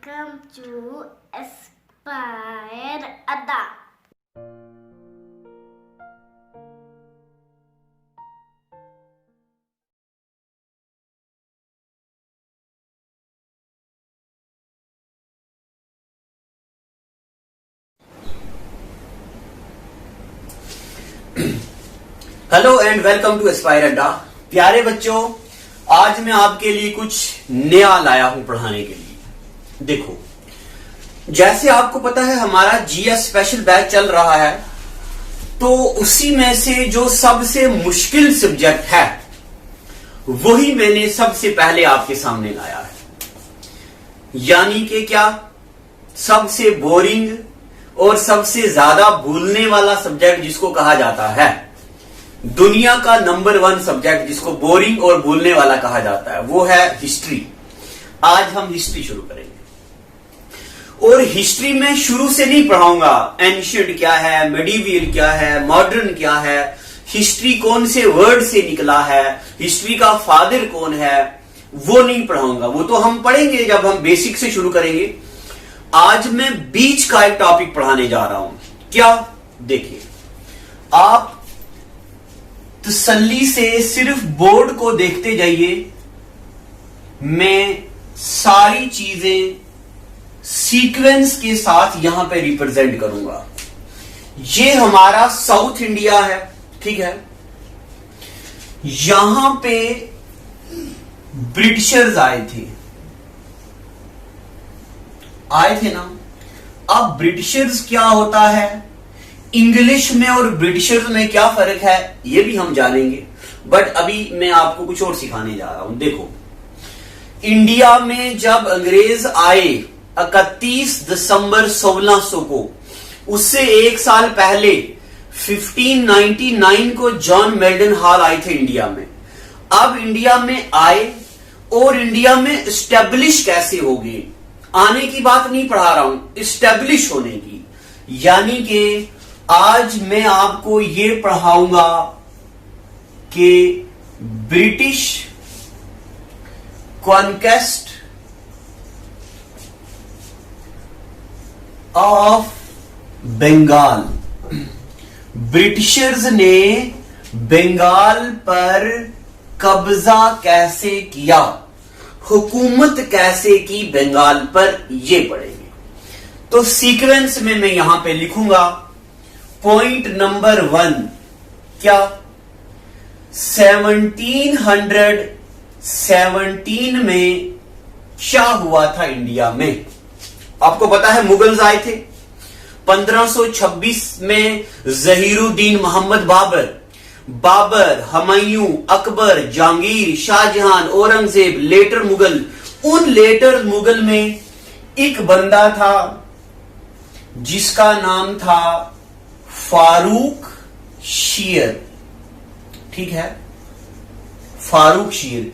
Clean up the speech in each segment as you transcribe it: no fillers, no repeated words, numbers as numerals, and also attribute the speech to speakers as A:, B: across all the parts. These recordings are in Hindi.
A: Welcome to Aspire Ada.
B: Hello and welcome to Aspire Adda. प्यारे बच्चों, आज मैं आपके लिए कुछ नया लाया हूं पढ़ाने के लिए। देखो, जैसे आपको पता है हमारा जीएस स्पेशल बैच चल रहा है, तो उसी में से जो सबसे मुश्किल सब्जेक्ट है वही मैंने सबसे पहले आपके सामने लाया है। यानी कि क्या, सबसे बोरिंग और सबसे ज्यादा भूलने वाला सब्जेक्ट जिसको कहा जाता है, दुनिया का नंबर 1 सब्जेक्ट जिसको बोरिंग और भूलने वाला कहा जाता है, वो है हिस्ट्री। आज हम हिस्ट्री शुरू करेंगे और हिस्ट्री में शुरू से नहीं पढ़ाऊंगा एंशिएंट क्या है, मेडिवियल क्या है, मॉडर्न क्या है, हिस्ट्री कौन से वर्ड से निकला है, हिस्ट्री का फादर कौन है, वो नहीं पढ़ाऊंगा। वो तो हम पढ़ेंगे जब हम बेसिक से शुरू करेंगे। आज मैं बीच का एक टॉपिक पढ़ाने जा रहा हूं। क्या, देखिए, आप तसल्ली से सिर्फ बोर्ड को देखते जाइए। मैं सारी चीजें सीक्वेंस के साथ यहां पे रिप्रेजेंट करूंगा। ये हमारा साउथ इंडिया है, ठीक है। यहां पे ब्रिटिशर्स आए थे ना। अब ब्रिटिशर्स क्या होता है, इंग्लिश में और ब्रिटिशर्स में क्या फर्क है, ये भी हम जानेंगे। बट अभी मैं आपको कुछ और सिखाने जा रहा हूं। देखो, इंडिया में जब अंग्रेज आए 31 दिसंबर 1600 को, उससे एक साल पहले 1599 को जॉन मेल्डन हॉल आए थे इंडिया में। अब इंडिया में आए और इंडिया में एस्टेब्लिश कैसे हो गए, आने की बात नहीं पढ़ा रहा हूं, एस्टेब्लिश होने की। यानी कि आज मैं आपको ये पढ़ाऊंगा कि British conquest of Bengal. Britishers ने बंगाल पर कब्जा कैसे किया, हुकूमत कैसे की बंगाल पर, ये पढ़ेंगे। तो सीक्वेंस में मैं यहां पे लिखूंगा। पॉइंट नंबर 1, क्या, 1717 में क्या हुआ था इंडिया में। आपको पता है मुगल्स आए थे। 1526 में जहीरुद्दीन मोहम्मद बाबर, हुमायूं, अकबर, जहांगीर, शाहजहां, औरंगजेब, लेटर मुगल। उन लेटर मुगल में एक बंदा था जिसका नाम था फारूक शीर, ठीक है, फारूक शीर।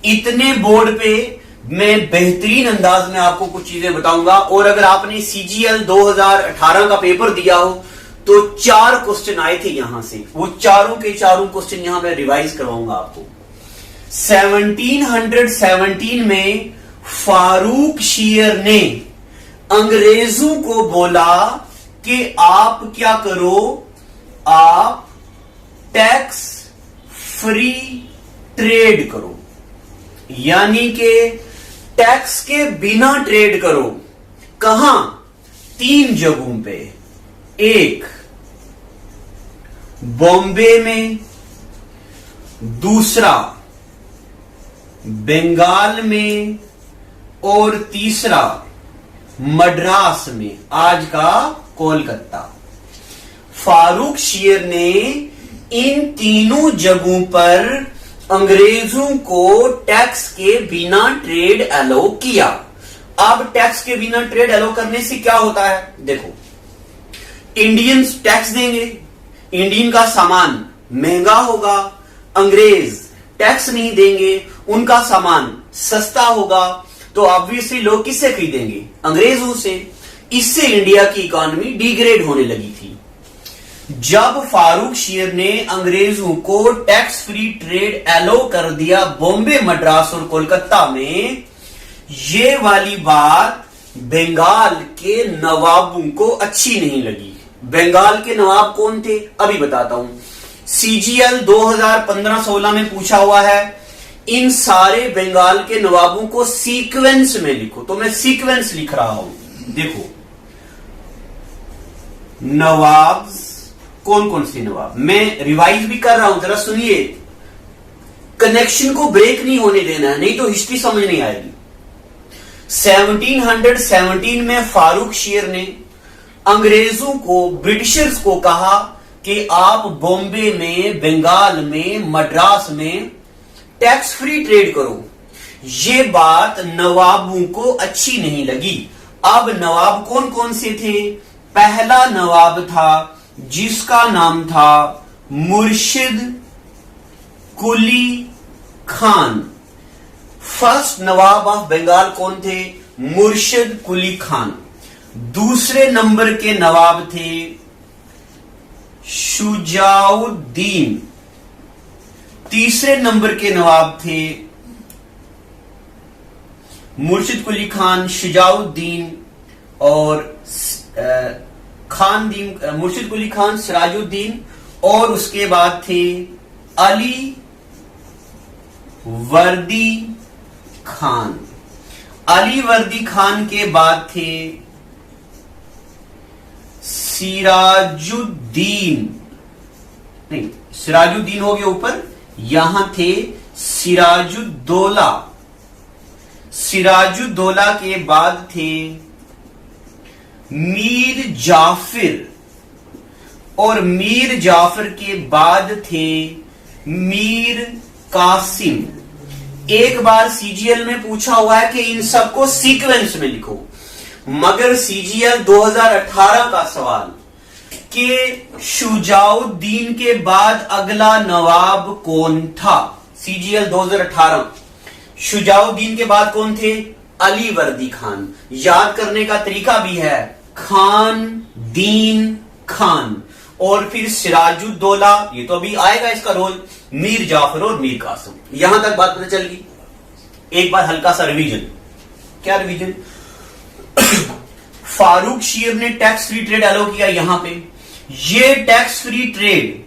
B: इतने बोर्ड पे मैं बेहतरीन अंदाज में आपको कुछ चीजें बताऊंगा। और अगर आपने सीजीएल 2018 का पेपर दिया हो तो 4 क्वेश्चन आए थे यहां से, वो चारों के चारों क्वेश्चन यहां मैं रिवाइज करवाऊंगा आपको। 1717 में फारूक शीर ने अंग्रेजों को बोला कि आप क्या करो, आप टैक्स फ्री ट्रेड करो। यानी कि टैक्स के बिना ट्रेड करो। कहां? 3 जगहों पे। एक बॉम्बे में, दूसरा बंगाल में, और तीसरा मद्रास में, आज का कोलकाता। फारूक शीर ने इन तीनों जगहों पर अंग्रेजों को टैक्स के बिना ट्रेड अलाउ किया। अब टैक्स के बिना ट्रेड अलाउ करने से क्या होता है, देखो, इंडियंस टैक्स देंगे, इंडियन का सामान महंगा होगा, अंग्रेज टैक्स नहीं देंगे, उनका सामान सस्ता होगा, तो ऑब्वियसली लोग किससे खरीदेंगे, अंग्रेजों से। इससे इंडिया की इकोनॉमी डिग्रेड होने लगी थी। जब फारूक शीर ने अंग्रेजों को टैक्स फ्री ट्रेड अलाउ कर दिया बॉम्बे, मद्रास और कोलकाता में, ये वाली बात बंगाल के नवाबों को अच्छी नहीं लगी। बंगाल के नवाब कौन थे अभी बताता हूं। सीजीएल 2015-16 में पूछा हुआ है, इन सारे बंगाल के नवाबों को सीक्वेंस में लिखो। तो मैं सीक्वेंस लिख रहा हूं। देखो नवाब कौन कौन से नवाब, मैं रिवाइज भी कर रहा हूं, जरा सुनिए, कनेक्शन को ब्रेक नहीं होने देना है, नहीं तो हिस्ट्री समझ नहीं आएगी। 1717 में फारूक शीर ने अंग्रेजों को, ब्रिटिशर्स को कहा कि आप बॉम्बे में, बंगाल में, मद्रास में टैक्स फ्री ट्रेड करो। ये बात नवाबों को अच्छी नहीं लगी। अब नवाब कौन कौन से थे? पहला नवाब था जिसका नाम था मुर्शिद कुली खान। फर्स्ट नवाब ऑफ बंगाल कौन थे? मुर्शिद कुली खान। दूसरे नंबर के नवाब थे शुजाउद्दीन। तीसरे नंबर के नवाब थे मुर्शिद कुली खान, शुजाउद्दीन और मुर्शिद कुली खान, सिराजुद्दीन, और उसके बाद थे अली वर्दी खान। अली वर्दी खान के बाद थे सिराजुद्दीन, नहीं सिराजुद्दीन हो गया ऊपर, यहां थे सिराजुद्दौला। सिराजुद्दौला के बाद थे मीर जाफिर, और मीर जाफिर के बाद थे मीर कासिम। एक बार सीजीएल में पूछा हुआ है कि इन सबको सीक्वेंस में लिखो, मगर सीजीएल 2018 का सवाल कि शुजाउद्दीन के बाद अगला नवाब कौन था? सीजीएल 2018, शुजाउद्दीन के बाद कौन थे? अली वर्दी खान। याद करने का तरीका भी है, खान, दीन, खान, और फिर सिराजुद्दौला, ये तो अभी आएगा इसका रोल, मीर जाफर और मीर कासिम। यहां तक बात पता चल गई। एक बार हल्का सा रिवीजन। क्या रिवीजन? फारूक शीर ने टैक्स फ्री ट्रेड अलो किया यहां पे। ये टैक्स फ्री ट्रेड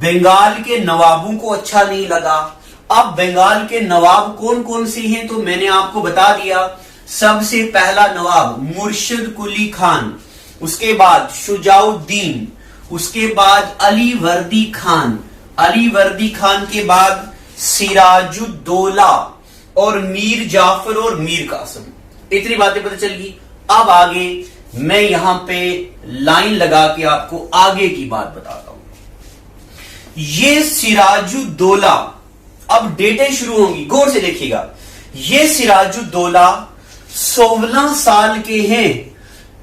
B: बंगाल के नवाबों को अच्छा नहीं लगा। अब बंगाल के नवाब कौन कौन से हैं तो मैंने आपको बता दिया। सबसे पहला नवाब मुर्शिद कुली खान, उसके बाद शुजाउद्दीन, उसके बाद अली वर्दी खान, अली वर्दी खान के बाद सिराजुद्दौला और मीर जाफर और मीर कासिम। इतनी बातें पता चल गई। अब आगे मैं यहां पे लाइन लगा के आपको आगे की बात बताता हूं। ये सिराजुद्दौला, अब डेटें शुरू होंगी, गौर से देखिएगा। ये सिराजुद्दौला 16 साल के हैं।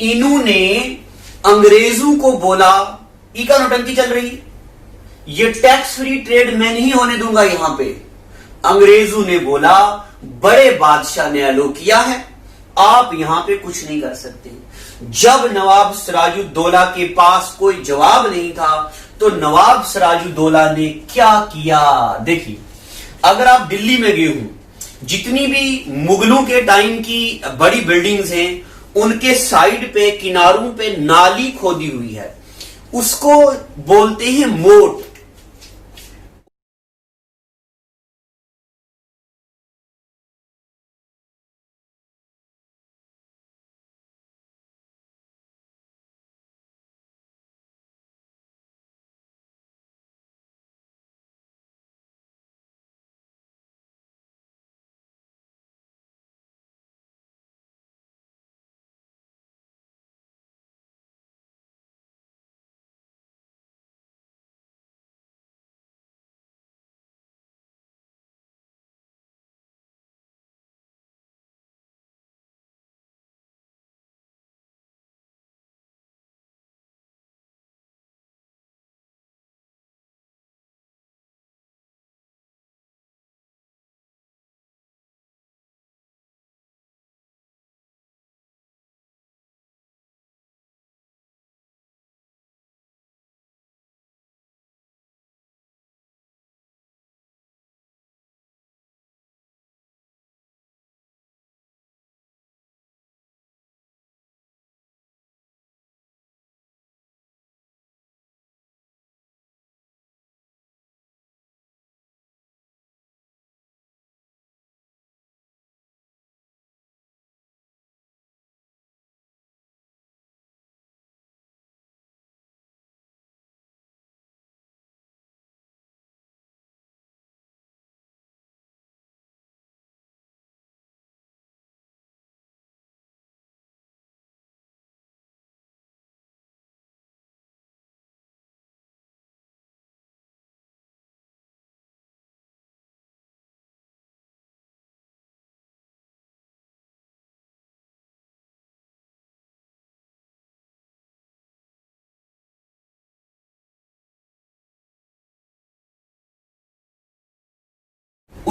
B: इन्होंने अंग्रेजों को बोला, इका नौटंकी चल रही, ये टैक्स फ्री ट्रेड मैं नहीं होने दूंगा यहां पे। अंग्रेजों ने बोला, बड़े बादशाह ने अलो किया है, आप यहां पे कुछ नहीं कर सकते। जब नवाब सिराजुद्दौला के पास कोई जवाब नहीं था तो नवाब सिराजुद्दौला ने क्या किया? देखिए, अगर आप दिल्ली में गए हो, जितनी भी मुगलों के टाइम की बड़ी बिल्डिंग्स हैं, उनके साइड पे, किनारों पे नाली खोदी हुई है, उसको बोलते हैं मोट।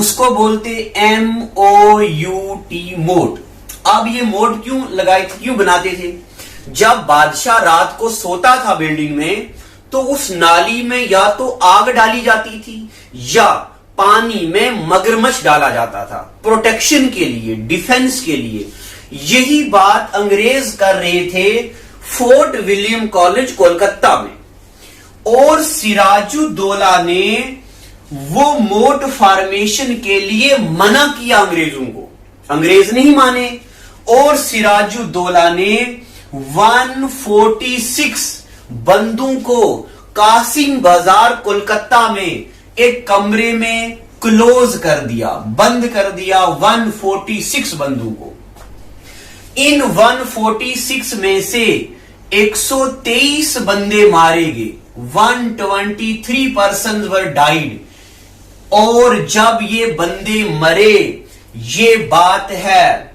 B: उसको बोलते MOUT, मोट। अब ये मोट क्यों लगाए थे, क्यों बनाते थे? जब बादशाह रात को सोता था बिल्डिंग में, तो उस नाली में या तो आग डाली जाती थी या पानी में मगरमच्छ डाला जाता था, प्रोटेक्शन के लिए, डिफेंस के लिए। यही बात अंग्रेज कर रहे थे फोर्ट विलियम कॉलेज कोलकाता में, और सिराजुद्दौला ने वो मोट फॉर्मेशन के लिए मना किया अंग्रेजों को। अंग्रेज नहीं माने, और सिराजुद्दौला ने 146 बंदूकों को कासिम बाजार कोलकाता में एक कमरे में क्लोज कर दिया, बंद कर दिया 146 बंदूकों को। इन 146 में से 123 बंदे मारे गए, 123 पर्सन वर डाइड। और जब ये बंदे मरे, ये बात है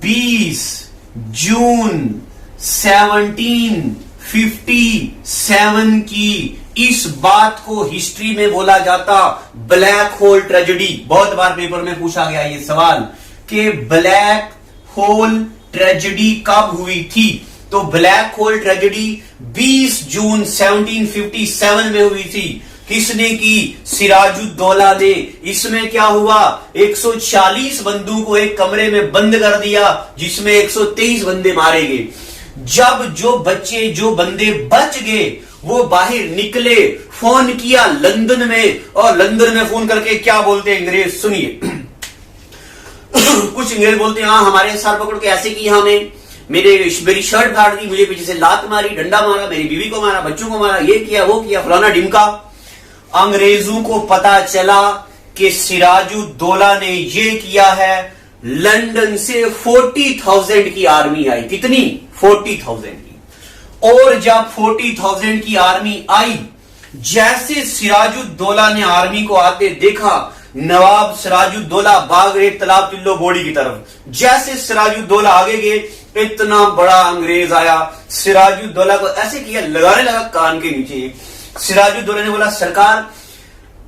B: 20 जून 1757 की। इस बात को हिस्ट्री में बोला जाता ब्लैक होल ट्रेजेडी। बहुत बार पेपर में पूछा गया ये सवाल कि ब्लैक होल ट्रेजेडी कब हुई थी? तो ब्लैक होल ट्रेजेडी 20 जून 1757 में हुई थी। किसने की? सिराजुद्दौला ने। इसमें क्या हुआ? 140 बंदूकों को एक कमरे में बंद कर दिया, जिसमें 123 बंदे मारे गए। जब जो बंदे बच गए वो बाहर निकले, फोन किया लंदन में, और लंदन में फोन करके क्या बोलते हैं अंग्रेज, सुनिए। कुछ अंग्रेज बोलते हैं, हाँ हमारे सर पकड़ के ऐसे किया, हमें मेरी शर्ट फाड़ दी, मुझे पीछे से लात मारी, डंडा मारा, मेरी बीवी को मारा, बच्चों को मारा, ये किया वो किया, फलाना ढिमका। अंग्रेजों को पता चला कि सिराजुद्दौला ने ये किया है। लंदन से 40,000 की आर्मी आई। कितनी? 40,000 की। और जब 40,000 की आर्मी आई, जैसे सिराजुद्दौला ने आर्मी को आते देखा, नवाब सिराजुद्दौला भाग रहे तालाब तिल्लो बोड़ी की तरफ। जैसे सिराजुद्दौला आगे गए, इतना बड़ा अंग्रेज आया, सिराजुद्दौला को ऐसे किया, लगाने लगा कान के नीचे। सिराजुद्दौला ने बोला, सरकार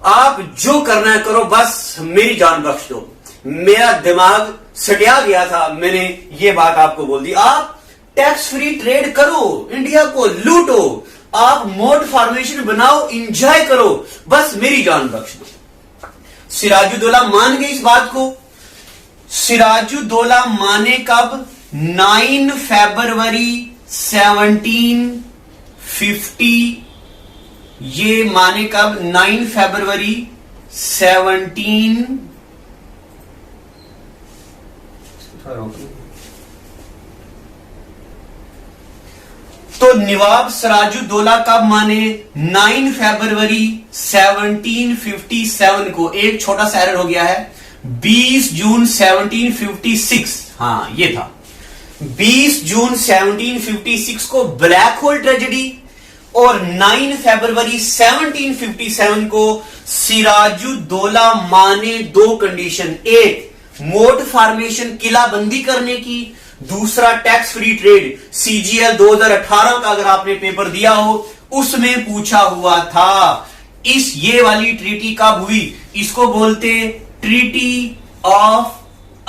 B: आप जो करना है करो, बस मेरी जान बख्श दो। मेरा दिमाग सटिया गया था, मैंने ये बात आपको बोल दी। आप टैक्स फ्री ट्रेड करो, इंडिया को लूटो, आप मोड फॉर्मेशन बनाओ, एंजॉय करो, बस मेरी जान बख्श दो। सिराजुद्दौला मान गए इस बात को। सिराजुद्दौला माने कब? 9 फरवरी 1750। ये माने कब? 9 फरवरी 17। तो नवाब सिराजुद्दौला कब माने? 9 फरवरी 1757 को। एक छोटा सा एरर हो गया है, 20 जून 1756। हाँ ये था 20 जून 1756 को ब्लैक होल ट्रेजेडी, और 9 फरवरी 1757 को सिराजुद्दौला माने दो कंडीशन, एक मोट फॉर्मेशन किलाबंदी करने की, दूसरा टैक्स फ्री ट्रेड। CGL 2018 का अगर आपने पेपर दिया हो, उसमें पूछा हुआ था। ये वाली ट्रीटी कब हुई? इसको बोलते ट्रीटी ऑफ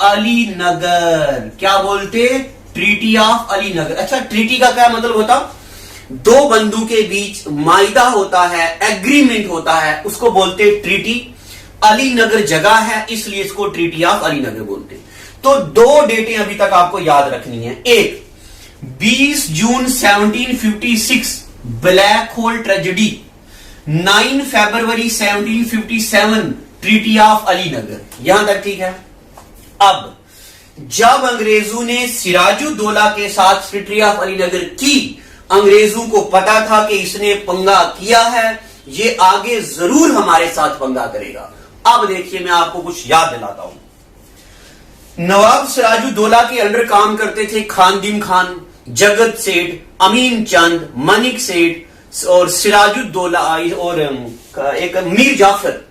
B: अलीनगर। क्या बोलते? Treaty of Alinagar. अच्छा, ट्रीटी का क्या मतलब होता? दो बंदों के बीच मायदा होता है, एग्रीमेंट होता है, उसको बोलते ट्रीटी। अलीनगर जगह है, इसलिए इसको ट्रीटी ऑफ अलीनगर बोलते। तो दो डेटें अभी तक आपको याद रखनी है। एक 20 जून 1756 ब्लैक होल ट्रेजेडी, 9 फरवरी 1757 ट्रीटी ऑफ अलीनगर। यहां तक ठीक है। अब जब अंग्रेजों ने सिराजुद्दौला के साथ ट्रीटी ऑफ अलीनगर की, अंग्रेजों को पता था कि इसने पंगा किया है, ये आगे जरूर हमारे साथ पंगा करेगा। अब देखिए, मैं आपको कुछ याद दिलाता हूं। नवाब सिराजुद्दौला के अंडर काम करते थे खानदीन खान, जगत सेठ, अमीन चंद, मनिक सेठ और सिराजुद्दौला और एक मीर जाफर।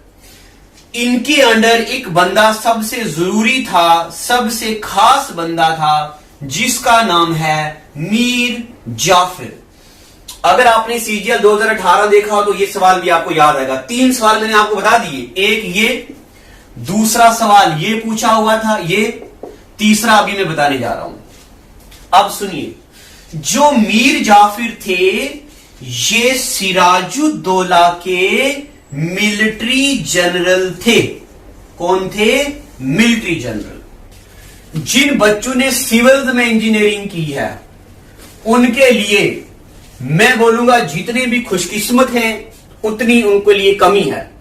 B: इनके अंडर एक बंदा सबसे जरूरी था, सबसे खास बंदा था, जिसका नाम है मीर जाफर। अगर आपने CGL 2018 देखा हो तो ये सवाल भी आपको याद आएगा। 3 सवाल मैंने आपको बता दिए, एक ये, दूसरा सवाल ये पूछा हुआ था, ये तीसरा अभी मैं बताने जा रहा हूं। अब सुनिए, जो मीर जाफिर थे ये सिराजुद्दौला के मिलिट्री जनरल थे। कौन थे? Military general. जिन बच्चों ने सिविल में इंजीनियरिंग की है उनके लिए मैं बोलूंगा जितने भी खुशकिस्मत हैं उतनी उनके लिए कमी है।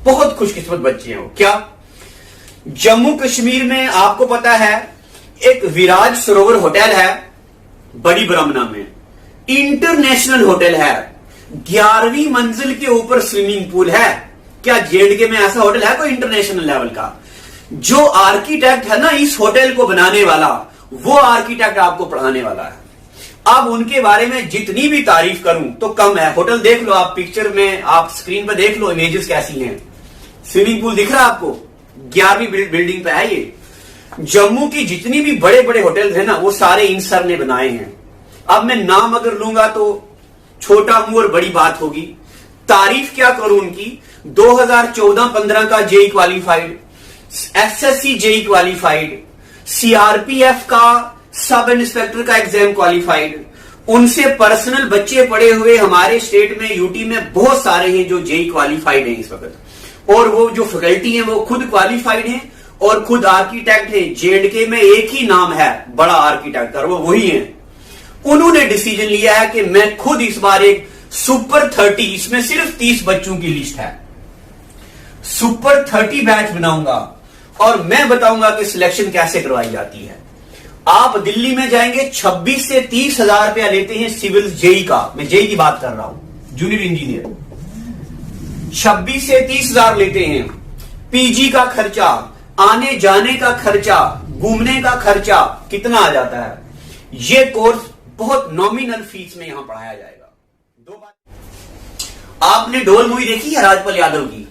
B: बहुत खुशकिस्मत बच्चे हैं वो। क्या? जम्मू कश्मीर में आपको पता है एक विराज सरोवर होटल है बड़ी ब्रह्मना में, इंटरनेशनल होटल है, 11वीं मंजिल के ऊपर स्विमिंग पूल है। क्या जेएंडके में ऐसा होटल है कोई इंटरनेशनल लेवल का? जो आर्किटेक्ट है ना इस होटल को बनाने वाला, वो आर्किटेक्ट आपको पढ़ाने वाला है। अब उनके बारे में जितनी भी तारीफ करूं तो कम है। होटल देख लो आप, पिक्चर में आप स्क्रीन पर देख लो इमेजेस कैसी हैं। स्विमिंग पूल दिख रहा है आपको? 11वीं बिल्डिंग पे है ये। जम्मू की जितनी भी बड़े बड़े होटल्स हैं ना वो सारे इन सर ने बनाए हैं। अब मैं नाम अगर लूंगा तो छोटा मुंह और बड़ी बात होगी। तारीफ क्या करूं उनकी। 2014-15 का JE qualified, SSC JE qualified, CRPF का सब इंस्पेक्टर का एग्जाम क्वालिफाइड। उनसे पर्सनल बच्चे पढ़े हुए हमारे स्टेट में यूटी में बहुत सारे हैं जो जेई क्वालिफाइड हैं इस वक्त, और वो जो फैकल्टी है वो खुद क्वालिफाइड है और खुद आर्किटेक्ट है। जेएंडके में एक ही नाम है बड़ा आर्किटेक्ट और वो वही है। उन्होंने डिसीजन लिया है कि मैं खुद इस बार एक सुपर 30, इसमें सिर्फ 30 बच्चों की लिस्ट है, सुपर 30 बैच बनाऊंगा और मैं बताऊंगा कि सिलेक्शन कैसे करवाई जाती है। आप दिल्ली में जाएंगे 26 से 30 हजार रुपया लेते हैं सिविल जेई का, मैं जेई की बात कर रहा हूं, जूनियर इंजीनियर 26 से 30 हजार लेते हैं। पीजी का खर्चा, आने जाने का खर्चा, घूमने का खर्चा कितना आ जाता है। ये कोर्स बहुत नॉमिनल फीस में यहां पढ़ाया जाएगा। दो बात, आपने ढोल मूवी देखी है राजपाल यादव की?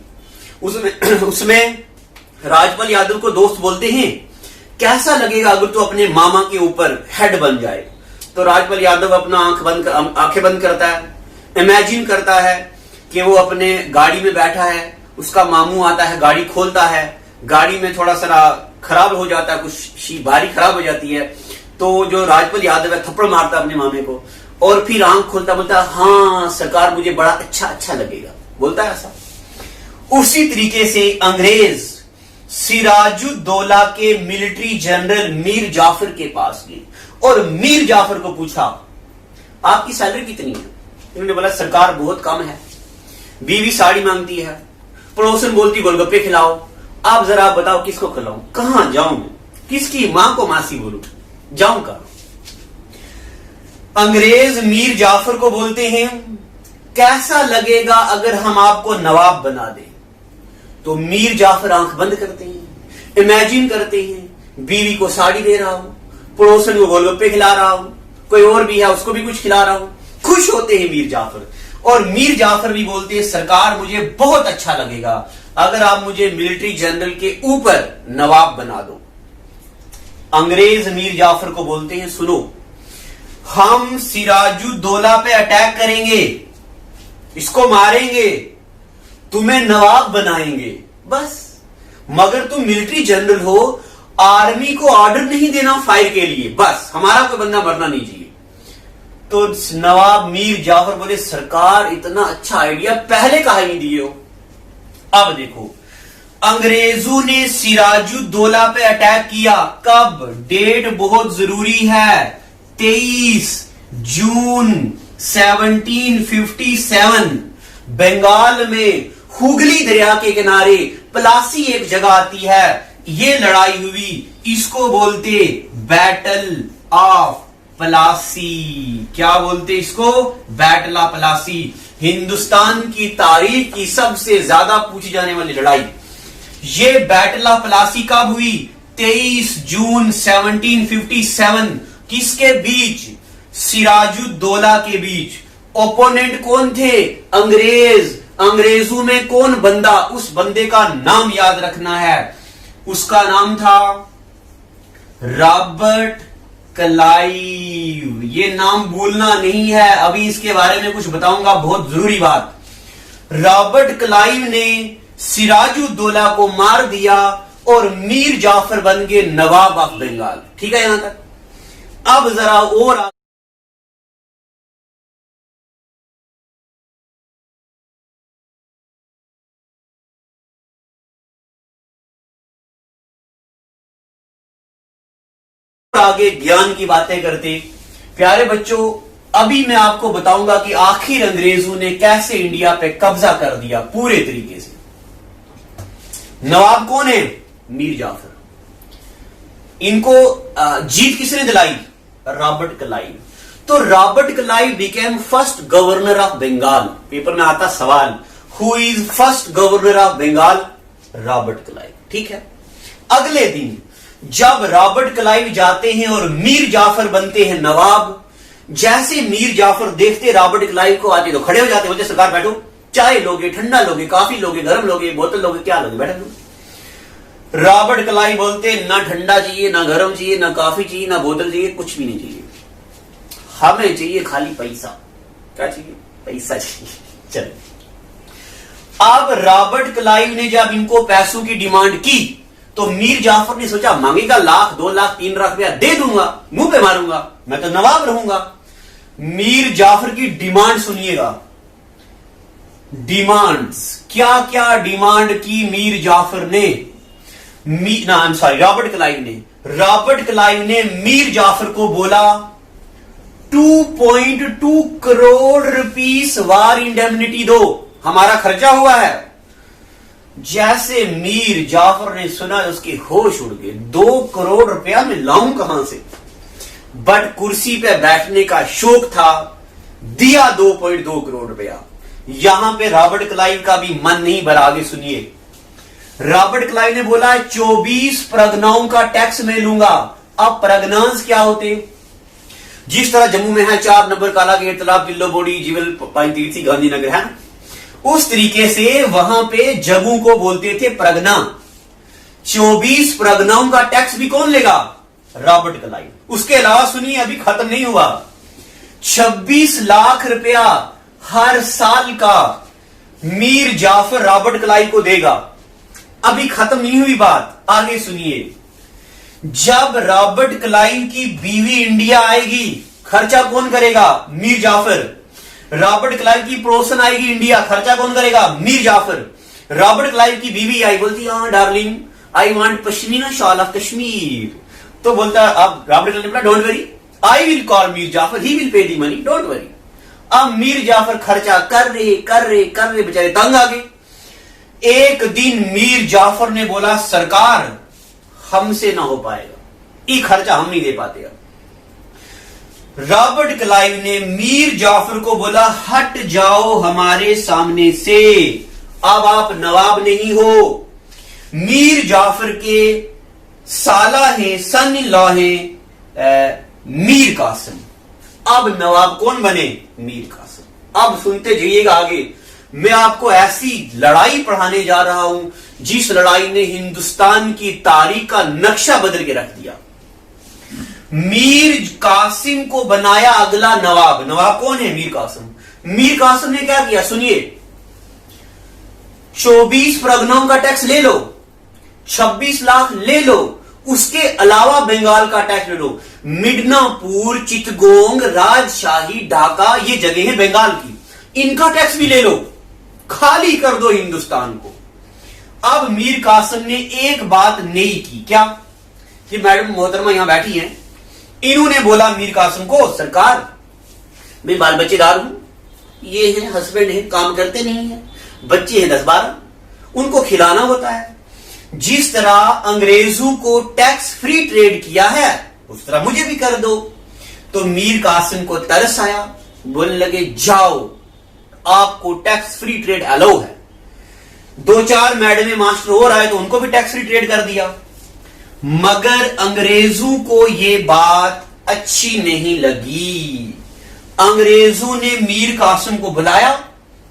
B: उसमें राजपाल यादव को दोस्त बोलते हैं कैसा लगेगा अगर तू अपने मामा के ऊपर हेड बन जाए। तो राजपाल यादव अपना आंखें बंद करता है, इमेजिन करता है कि वो अपने गाड़ी में बैठा है, उसका मामू आता है, गाड़ी खोलता है, गाड़ी में थोड़ा सा खराब हो जाता है, कुछ बारी खराब हो जाती है, तो जो राजपाल यादव है थप्पड़ मारता है अपने मामे को और फिर आंख खोलता, बोलता है हाँ सरकार मुझे बड़ा अच्छा लगेगा, बोलता है ऐसा। उसी तरीके से अंग्रेज सिराजुद्दौला के मिलिट्री जनरल मीर जाफर के पास गए और मीर जाफर को पूछा आपकी सैलरी कितनी है? उन्होंने बोला सरकार बहुत कम है, बीवी साड़ी मांगती है, पड़ोसन बोलती गोलगप्पे खिलाओ, आप जरा बताओ किसको खिलाऊं, कहां जाऊं मैं, किसकी मां को मासी बोलूं, जाऊं कहां? अंग्रेज मीर जाफर को बोलते हैं कैसा लगेगा अगर हम आपको नवाब बना दें? तो मीर जाफर आंख बंद करते हैं, इमेजिन करते हैं बीवी को साड़ी दे रहा हूं, पड़ोसन को गोलगप्पे खिला रहा हूं, कोई और भी है उसको भी कुछ खिला रहा हूं। खुश होते हैं मीर जाफर और मीर जाफर भी बोलते हैं सरकार मुझे बहुत अच्छा लगेगा अगर आप मुझे मिलिट्री जनरल के ऊपर नवाब बना दो। अंग्रेज मीर जाफर को बोलते हैं सुनो हम सिराजुद्दौला पे अटैक करेंगे, इसको मारेंगे, तुम्हें नवाब बनाएंगे बस, मगर तुम मिलिट्री जनरल हो, आर्मी को ऑर्डर नहीं देना फायर के लिए, बस हमारा कोई बंदा मरना नहीं चाहिए। तो नवाब मीर जाफर बोले सरकार इतना अच्छा आइडिया पहले कहा नहीं दिए हो। अब देखो अंग्रेजों ने सिराजुद्दौला पे अटैक किया, कब? डेट बहुत जरूरी है, 23 जून 1757 बंगाल में हुगली दरिया के किनारे प्लासी एक जगह आती है, ये लड़ाई हुई, इसको बोलते बैटल ऑफ प्लासी। क्या बोलते इसको? Battle of Plassey. हिंदुस्तान की तारीख की सबसे ज्यादा पूछी जाने वाली लड़ाई। ये बैटल ऑफ प्लासी कब हुई? 23 जून 1757। किसके बीच? सिराजुद्दौला के बीच। ओपोनेंट कौन थे? अंग्रेज। अंग्रेजों में कौन बंदा? उस बंदे का नाम याद रखना है, उसका नाम था रॉबर्ट क्लाइव। ये नाम भूलना नहीं है, अभी इसके बारे में कुछ बताऊंगा, बहुत जरूरी बात। रॉबर्ट क्लाइव ने सिराजुद्दौला को मार दिया और मीर जाफर बन गए नवाब ऑफ बंगाल। ठीक है यहां तक। अब जरा और आगे ज्ञान की बातें करते। प्यारे बच्चों, अभी मैं आपको बताऊंगा कि आखिर अंग्रेजों ने कैसे इंडिया पे कब्जा कर दिया पूरे तरीके से। नवाब कौन है? मीर जाफर। इनको जीत किसने दिलाई? Robert Clive. तो Robert Clive became first governor of Bengal. Paper में आता सवाल, who is first governor of Bengal? Robert Clive. ठीक है। अगले दिन जब रॉबर्ट क्लाइव जाते हैं और मीर जाफर बनते हैं नवाब, जैसे मीर जाफर देखते रॉबर्ट क्लाइव को आते तो खड़े हो जाते, बोलते सरकार बैठो, चाय लोगे, ठंडा लोगे, कॉफी लोगे, गरम लोगे, बोतल लोगे, क्या लोगे, बैठो। रॉबर्ट क्लाइव बोलते ना ठंडा चाहिए, ना गरम चाहिए, ना कॉफी चाहिए, ना बोतल चाहिए, कुछ भी नहीं चाहिए, हमें चाहिए खाली पैसा। क्या चाहिए? पैसा चाहिए। चलो, अब रॉबर्ट क्लाइव ने जब इनको पैसों की डिमांड की तो मीर जाफर ने सोचा मांगेगा लाख, 2 लाख, 3 लाख रुपया दे दूंगा, मुंह पे मारूंगा, मैं तो नवाब रहूंगा। मीर जाफर की डिमांड सुनिएगा। डिमांड्स, क्या क्या डिमांड की मीर जाफर ने? रॉबर्ट क्लाइव ने। रॉबर्ट क्लाइव ने मीर जाफर को बोला 2.2 करोड़ रुपीस वार इंडेमनिटी दो, हमारा खर्चा हुआ है। जैसे मीर जाफर ने सुना उसके होश उड़ गए। 2 करोड़ रुपया मैं लाऊं कहां से? बट कुर्सी पे बैठने का शौक था, दिया 2.2 करोड़ रुपया। यहां पे रॉबर्ट क्लाइव का भी मन नहीं भरा। आगे सुनिए। रॉबर्ट क्लाइव ने बोला 24 परगनाओं का टैक्स मैं लूंगा। अब परगनास क्या होते? जिस तरह जम्मू में है 4 नंबर काला गेट, तालाब, किल्लो, बोड़ी, जीवल, पाइनतीर्थी, गांधीनगर है, उस तरीके से वहां पे जगहों को बोलते थे परगना। 24 परगनाओं का टैक्स भी कौन लेगा? Robert Clive. उसके अलावा सुनिए, अभी खत्म नहीं हुआ, 26 लाख रुपया हर साल का मीर जाफर रॉबर्ट क्लाइव को देगा। अभी खत्म नहीं हुई बात, आगे सुनिए। जब रॉबर्ट क्लाइव की बीवी इंडिया आएगी, खर्चा कौन करेगा? मीर जाफर। रॉबर्ट क्लाइव की पड़ोसन आएगी इंडिया, खर्चा कौन करेगा? मीर जाफर। रॉबर्ट क्लाइव की बीवी आई, बोलती हाँ darling, I want pashmina shawl of Kashmir. तो बोलता अब रॉबर्ट क्लाइव ने बोला don't worry, I will call Mir Jafar, he will pay the money, don't worry. अब मीर जाफर खर्चा कर रहे बेचारे तंग आ गए। एक दिन मीर जाफर ने बोला सरकार हमसे ना हो पाएगा, ये खर्चा हम नहीं दे पाते। अब रॉबर्ट क्लाइव ने मीर जाफर को बोला हट जाओ हमारे सामने से, अब आप नवाब नहीं हो। मीर जाफर के साला है, सन इन लॉ है मीर कासिम। अब नवाब कौन बने? मीर कासिम। अब सुनते जाइएगा आगे, मैं आपको ऐसी लड़ाई पढ़ाने जा रहा हूं जिस लड़ाई ने हिंदुस्तान की तारीख का नक्शा बदल के रख दिया। मीर कासिम को बनाया अगला नवाब। नवाब कौन है? मीर कासिम। मीर कासिम ने क्या किया? सुनिए, 24 परगनाओं का टैक्स ले लो, 26 लाख ले लो, उसके अलावा बंगाल का टैक्स ले लो। मिडनापुर, चिटगोंग, राजशाही, ढाका, ये जगह है बंगाल की, इनका टैक्स भी ले लो, खाली कर दो हिंदुस्तान को। अब मीर कासिम ने एक बात नहीं की। क्या? ये मैडम मोहतरमा यहां बैठी हैं, इन्होंने बोला मीर कासिम को सरकार मैं बाल बच्चेदार हूं, ये है हस्बैंड है, काम करते नहीं है, बच्चे हैं 10-12, उनको खिलाना होता है। जिस तरह अंग्रेजों को टैक्स फ्री ट्रेड किया है उस तरह मुझे भी कर दो। तो मीर कासिम को तरस आया, बोलने लगे जाओ आपको टैक्स फ्री ट्रेड अलाउ है। 2-4 मैडम मास्टर और आए तो उनको भी टैक्स फ्री ट्रेड कर दिया। मगर अंग्रेजों को यह बात अच्छी नहीं लगी। अंग्रेजों ने मीर कासिम को बुलाया,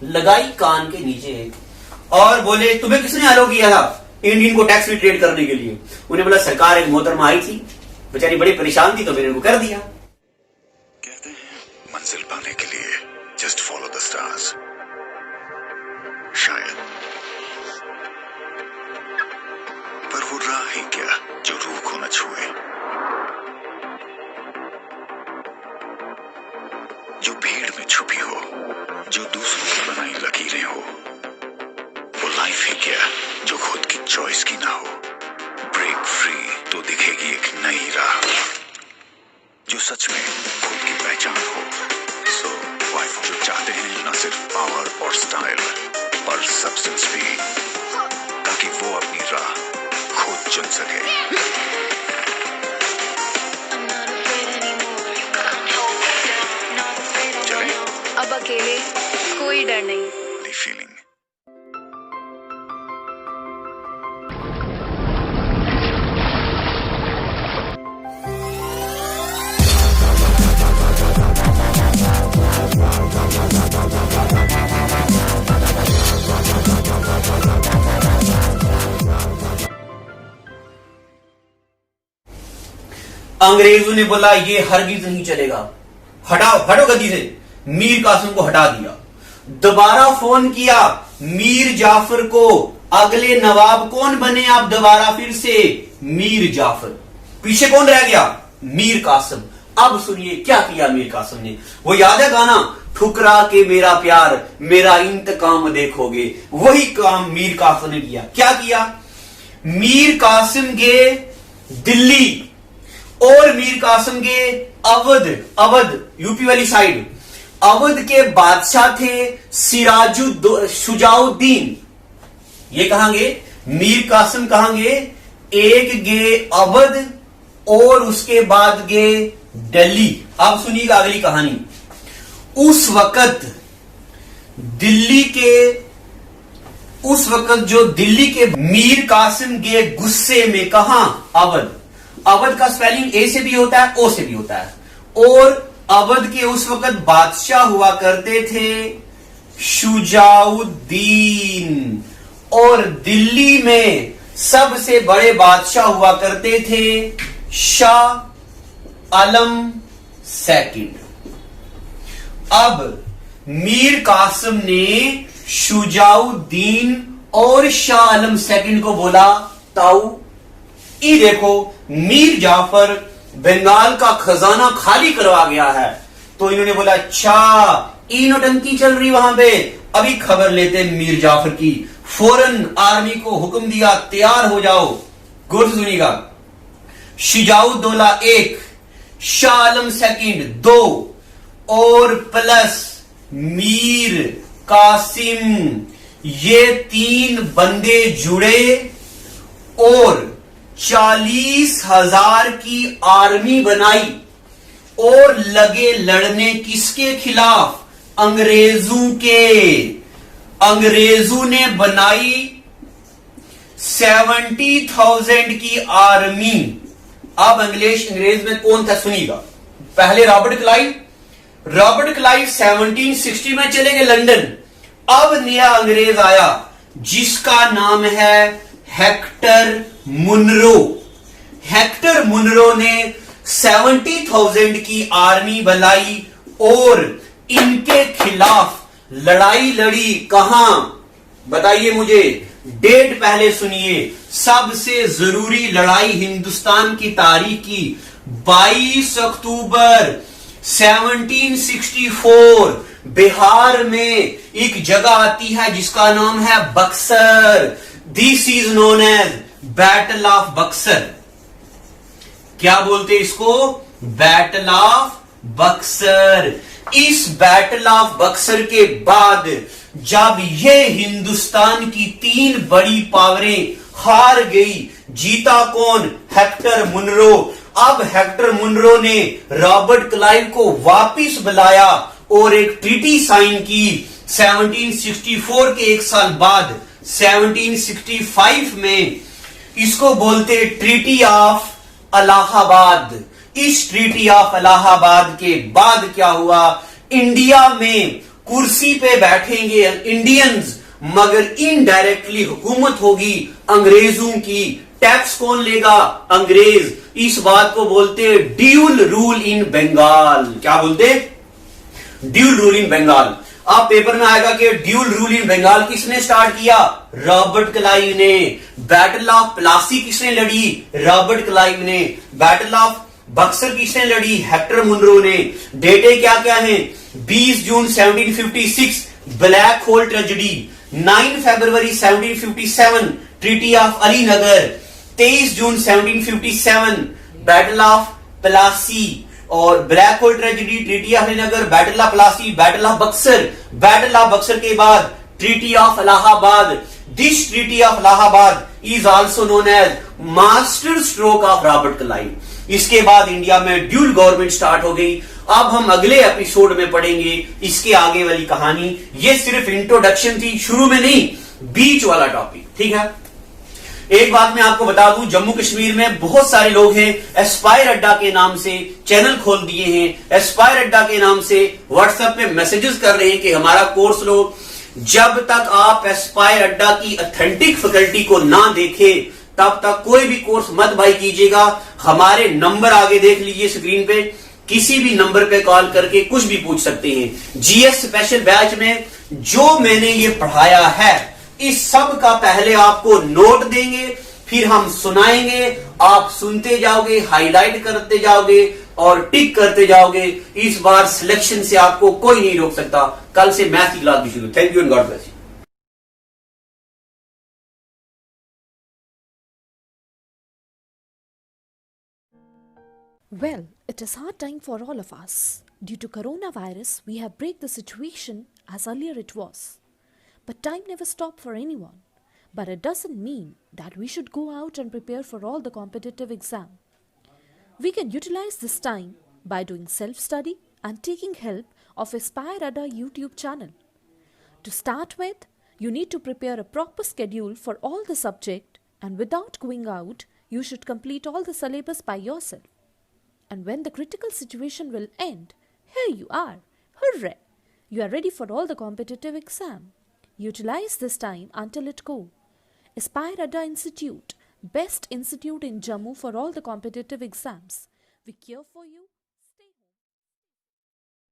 B: लगाई कान के नीचे और बोले तुम्हें किसने अलाउ किया था इंडियन को टैक्स फ्री ट्रेड करने के लिए? उन्हें बोला सरकार एक मोहतरमा आई थी, बेचारी बड़ी परेशान थी तो मैंने उनको कर दिया।
A: कहते हैं मंजिल पाने के लिए जस्ट फॉलो द स्टार्स, शायद वो राह है क्या जो रूह को न छुए, जो भीड़ में छुपी हो, जो दूसरों की बनाई लकीरें हो। वो लाइफ है क्या जो खुद की चॉइस की ना हो। ब्रेक फ्री तो दिखेगी एक नई राह, जो सच में खुद की पहचान हो। सो वाइफ जो चाहते हैं न सिर्फ पावर और स्टाइल पर सब्सटेंस भी, ताकि वो अपनी राह खुद चुन सके। चले
C: अब अकेले कोई डर नहीं।
A: फीलिंग।
B: अंग्रेजों ने बोला ये हरगिज नहीं चलेगा, हटाओ हटो गद्दी से। मीर कासिम को हटा दिया। दोबारा फोन किया मीर जाफर को। अगले नवाब कौन बने आप दोबारा फिर से? मीर जाफर। पीछे कौन रह गया? मीर कासिम। अब सुनिए क्या किया मीर कासिम ने। वो याद है गाना, ठुकरा के मेरा प्यार मेरा इंतकाम देखोगे। वही काम मीर कासिम ने किया। क्या किया? मीर कासिम गए दिल्ली और मीर कासिम के अवध यूपी वाली साइड। अवध के बादशाह थे शुजाउद्दीन। ये कहां गए? मीर कासिम कहां गए? एक गए अवध और उसके बाद गए दिल्ली। अब सुनिएगा अगली कहानी। उस वक्त जो दिल्ली के मीर कासिम गए गुस्से में। कहां? अवध। अवध का स्पेलिंग ए से भी होता है, ओ से भी होता है। और अवध के उस वक्त बादशाह हुआ करते थे शुजाउद्दीन। और दिल्ली में सबसे बड़े बादशाह हुआ करते थे शाह आलम सेकंड। अब मीर कासिम ने शुजाउद्दीन और शाह आलम सेकंड को बोला ताऊ ये देखो मीर जाफर बंगाल का खजाना खाली करवा गया है। तो इन्होंने बोला अच्छा ई नौटंकी चल रही वहां पे, अभी खबर लेते मीर जाफर की। फौरन आर्मी को हुक्म दिया तैयार हो जाओ। गौर से सुनिएगा। शुजाउद्दौला 1, शाह आलम सेकंड 2 और प्लस मीर कासिम, ये 3 बंदे जुड़े और 40,000 की आर्मी बनाई और लगे लड़ने किसके खिलाफ? अंग्रेजों के। अंग्रेजों ने बनाई 70,000 की आर्मी। अब अंग्रेज में कौन था सुनिएगा। पहले रॉबर्ट क्लाइव 1760 में चले गए लंदन। अब नया अंग्रेज आया जिसका नाम है हेक्टर मुनरो। हेक्टर मुनरो ने 70,000 की आर्मी बनाई और इनके खिलाफ लड़ाई लड़ी। कहां? बताइए मुझे, डेट पहले सुनिए। सबसे जरूरी लड़ाई हिंदुस्तान की तारीख की 22 अक्टूबर 1764 बिहार में एक जगह आती है जिसका नाम है Buxar. This is known as battle of Buxar. क्या बोलते इसको? Battle of Buxar. इस बैटल ऑफ बक्सर के बाद जब ये हिंदुस्तान की 3 बड़ी पावरें हार गई, जीता कौन? Hector Munro. अब हेक्टर मुनरो ने रॉबर्ट क्लाइव को वापिस बुलाया और एक ट्रीटी साइन की 1764 के 1 साल बाद 1765 में। इसको बोलते ट्रीटी ऑफ इलाहाबाद। इस ट्रीटी ऑफ इलाहाबाद के बाद क्या हुआ? इंडिया में कुर्सी पे बैठेंगे इंडियंस, मगर इनडायरेक्टली हुकूमत होगी अंग्रेजों की। टैक्स कौन लेगा? अंग्रेज। इस बात को बोलते ड्यूल रूल इन बंगाल। क्या बोलते? Dual rule in Bengal. अब पेपर में आएगा कि ड्यूल रूल इन बंगाल किसने स्टार्ट किया? रॉबर्ट क्लाइव ने। बैटल ऑफ प्लासी किसने लड़ी? रॉबर्ट क्लाइव ने। बैटल ऑफ बक्सर किसने लड़ी? हेक्टर मुनरो ने। डेटे क्या क्या हैं? 20 जून 1756 ब्लैक होल ट्रेजेडी, 9 फरवरी 1757 treaty of Alinagar, 23 June 1757 battle of Plassey और black hole tragedy, treaty of Alinagar, battle of Plassey, battle of Buxar. Battle of Buxar के बाद treaty of Allahabad. This treaty of Allahabad is also known as master stroke of Robert Clive. इसके बाद इंडिया में ड्यूल गवर्नमेंट स्टार्ट हो गई। अब हम अगले एपिसोड में पढ़ेंगे इसके आगे वाली कहानी। ये सिर्फ इंट्रोडक्शन थी, शुरू में नहीं, बीच वाला टॉपिक, ठीक है। एक बात मैं आपको बता दूं, जम्मू कश्मीर में बहुत सारे लोग हैं एस्पायर अड्डा के नाम से चैनल खोल दिए हैं, एस्पायर अड्डा के नाम से व्हाट्सएप पे मैसेजेस कर रहे हैं कि हमारा कोर्स लो। जब तक आप एस्पायर अड्डा की ऑथेंटिक फैकल्टी को ना देखें तब तक कोई भी कोर्स मत बाय कीजिएगा। हमारे नंबर आगे देख लीजिए स्क्रीन पे, किसी भी नंबर पे कॉल करके कुछ भी पूछ सकते हैं। जीएस स्पेशल बैच में जो मैंने ये पढ़ाया है इस सब का पहले आपको नोट देंगे, फिर हम सुनाएंगे, आप सुनते जाओगे, हाईलाइट करते जाओगे और टिक करते जाओगे। इस बार सिलेक्शन से आपको कोई नहीं रोक सकता। कल से मैथ की क्लास भी शुरू। Thank you and God bless you.
D: Well, it is hard time for all of us. Due to coronavirus, we have break the situation as earlier it was. But time never stopped for anyone. But it doesn't mean that we should go out and prepare for all the competitive exam. We can utilize this time by doing self-study and taking help of Aspire Adda YouTube channel. To start with, you need to prepare a proper schedule for all the subject, and without going out, you should complete all the syllabus by yourself. And when the critical situation will end, here you are. Hooray! You are ready for all the competitive exam. Utilize this time until it go. Aspire Adda Institute, best institute in Jammu for all the competitive exams. We care for you.